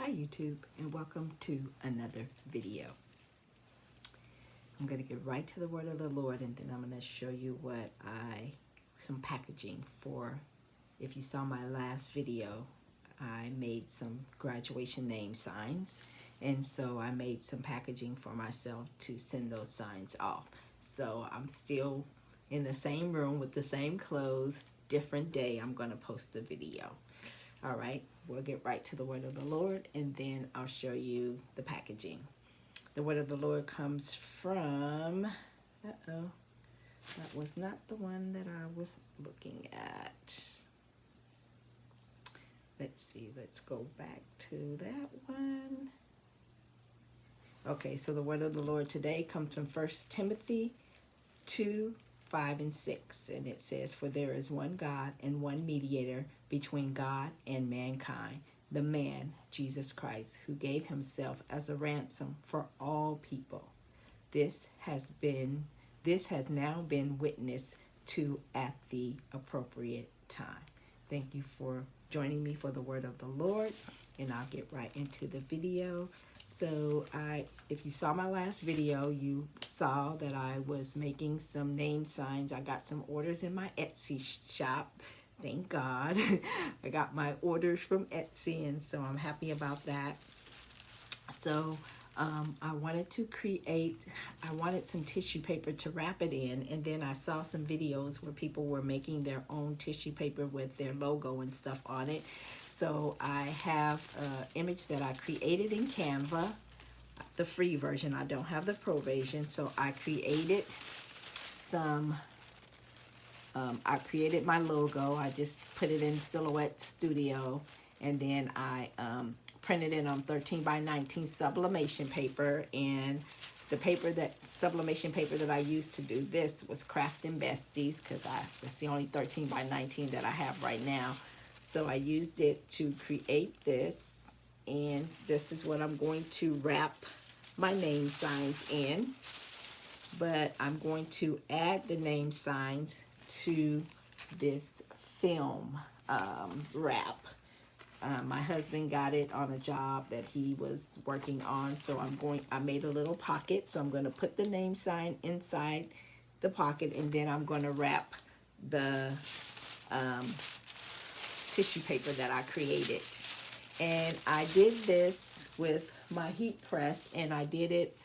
Hi YouTube, and welcome to another video. I'm going to get right to the word of the Lord, and then I'm going to show you some packaging for. If you saw my last video, I made some graduation name signs, and so I made some packaging for myself to send those signs off. So I'm still in the same room with the same clothes, different day. I'm going to post the video. All right, we'll get right to the word of the Lord, and then I'll show you the packaging. The word of the Lord comes from, that was not the one that I was looking at. Let's see, let's go back to that one. Okay, so the word of the Lord today comes from 1 Timothy 2:5-6, and it says, "For there is one God and one mediator between God and mankind, the man, Jesus Christ, who gave himself as a ransom for all people. This has now been witnessed to at the appropriate time." Thank you for joining me for the word of the Lord, and I'll get right into the video. So if you saw my last video, you saw that I was making some name signs. I got some orders in my Etsy shop. Thank God. I got my orders from Etsy, and so I'm happy about that. So I wanted some tissue paper to wrap it in, and then I saw some videos where people were making their own tissue paper with their logo and stuff on it. So I have an image that I created in Canva, the free version. I don't have the pro version, so I created I created my logo. I just put it in Silhouette Studio, and then I printed it on 13x19 sublimation paper, and the sublimation paper that I used to do this was Craft and Besties, because it's the only 13x19 that I have right now. So I used it to create this, and this is what I'm going to wrap my name signs in. But I'm going to add the name signs to this film wrap. My husband got it on a job that he was working on, so I made a little pocket, so I'm going to put the name sign inside the pocket, and then I'm going to wrap the tissue paper that I created. And I did this with my heat press, and I did it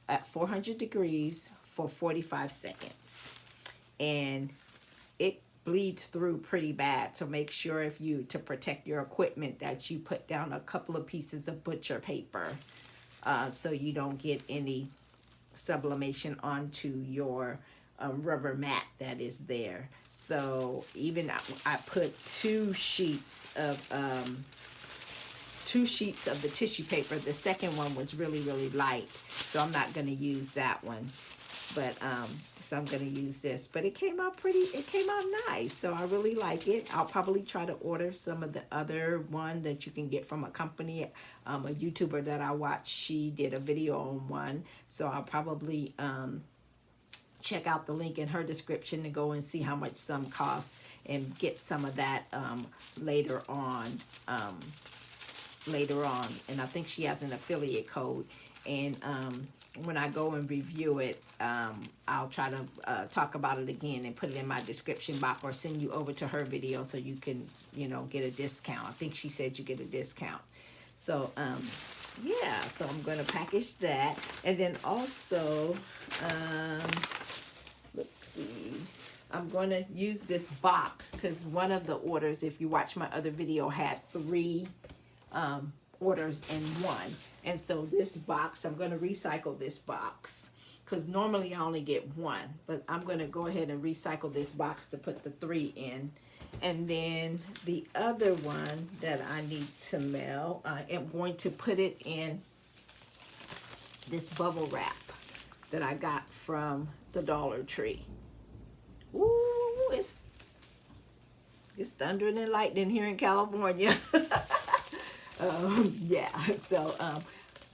at 400 degrees for 45 seconds. And it bleeds through pretty bad, so make sure to protect your equipment that you put down a couple of pieces of butcher paper so you don't get any sublimation onto your rubber mat that is there. So even I put two sheets of the tissue paper. The second one was really light, so I'm not going to use that one. But so I'm going to use this. But it came out nice, so I really like it. I'll probably try to order some of the other one that you can get from a company. A YouTuber that I watch, she did a video on one, so I'll probably check out the link in her description to go and see how much some costs and get some of that later on. And I think she has an affiliate code, and when I go and review it, I'll try to talk about it again and put it in my description box, or send you over to her video so you can get a discount. I think she said you get a discount. So yeah, so I'm going to package that, and then also let's see, I'm going to use this box because one of the orders, if you watch my other video, had 3 orders in one. And so this box, I'm going to recycle this box because normally I only get 1, but I'm going to go ahead and recycle this box to put the 3 in. And then the other one that I need to mail, I am going to put it in this bubble wrap that I got from the Dollar Tree. Ooh, it's thundering and lightning here in California. Yeah, so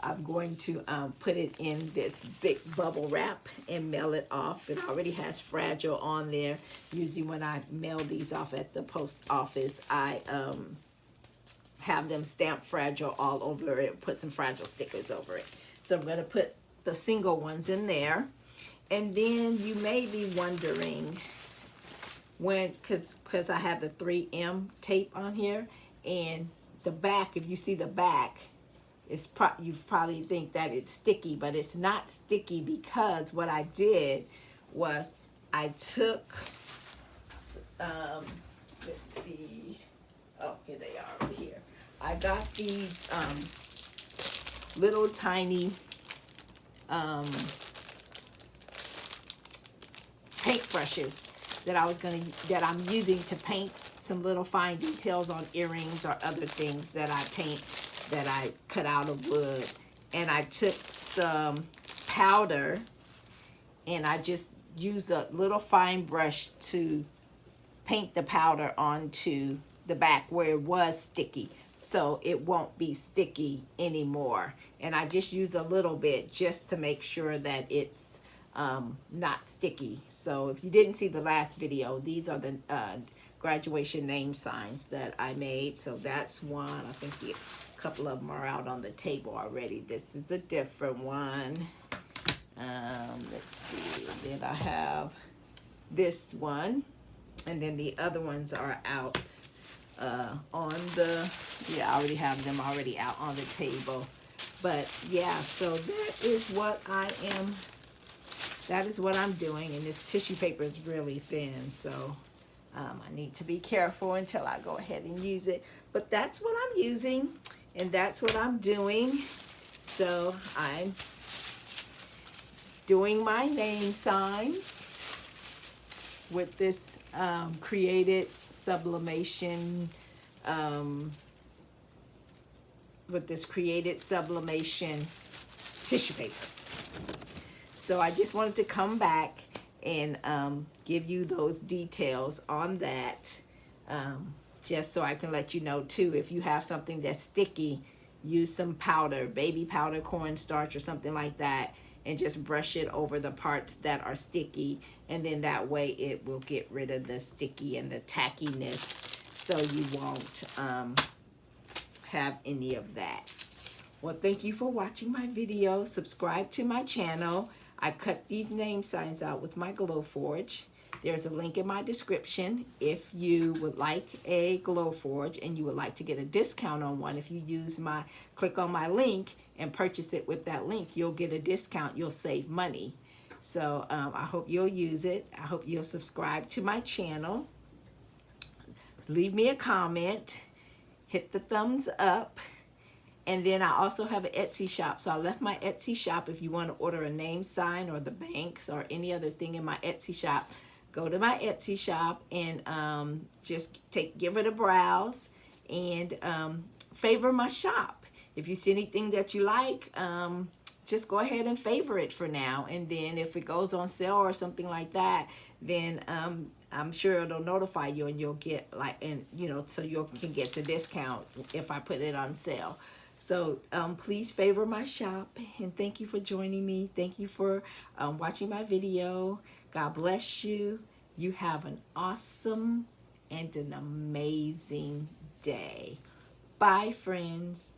I'm going to put it in this big bubble wrap and mail it off. It already has Fragile on there. Usually when I mail these off at the post office, I have them stamped fragile all over it, put some fragile stickers over it. So I'm going to put the single ones in there. And then you may be wondering when, because I have the 3M tape on here, and the back, if you see the back, it's you probably think that it's sticky, but it's not sticky, because what I did was I took, let's see, oh, here they are over here. I got these little tiny paintbrushes that I'm using to paint some little fine details on earrings or other things that I paint, that I cut out of wood. And I took some powder and I just used a little fine brush to paint the powder onto the back where it was sticky, so it won't be sticky anymore. And I just use a little bit just to make sure that it's not sticky. So if you didn't see the last video, these are the graduation name signs that I made. So that's one. I think a couple of them are out on the table already. This is a different one. Let's see. Then I have this one, and then the other ones are out on the, yeah, I already have them already out on the table. But yeah, so that is what I'm doing. And this tissue paper is really thin, so I need to be careful until I go ahead and use it. But that's what I'm using, and that's what I'm doing. So I'm doing my name signs with this created sublimation tissue paper. So I just wanted to come back and give you those details on that, just so I can let you know too, if you have something that's sticky, use some powder, baby powder, cornstarch or something like that, and just brush it over the parts that are sticky, and then that way it will get rid of the sticky and the tackiness, so you won't have any of that. Well, thank you for watching my video. Subscribe to my channel. I cut these name signs out with my Glowforge. There's a link in my description if you would like a Glowforge and you would like to get a discount on one. If you click on my link and purchase it with that link, you'll get a discount. You'll save money. So I hope you'll use it. I hope you'll subscribe to my channel. Leave me a comment. Hit the thumbs up. And then I also have an Etsy shop. So I left my Etsy shop. If you want to order a name sign or the banks or any other thing in my Etsy shop, go to my Etsy shop and just give it a browse and favor my shop. If you see anything that you like, just go ahead and favor it for now. And then if it goes on sale or something like that, then I'm sure it'll notify you and you'll get so you can get the discount if I put it on sale. So please favor my shop, and thank you for joining me. Thank you for watching my video. God bless you. You have an awesome and an amazing day. Bye, friends.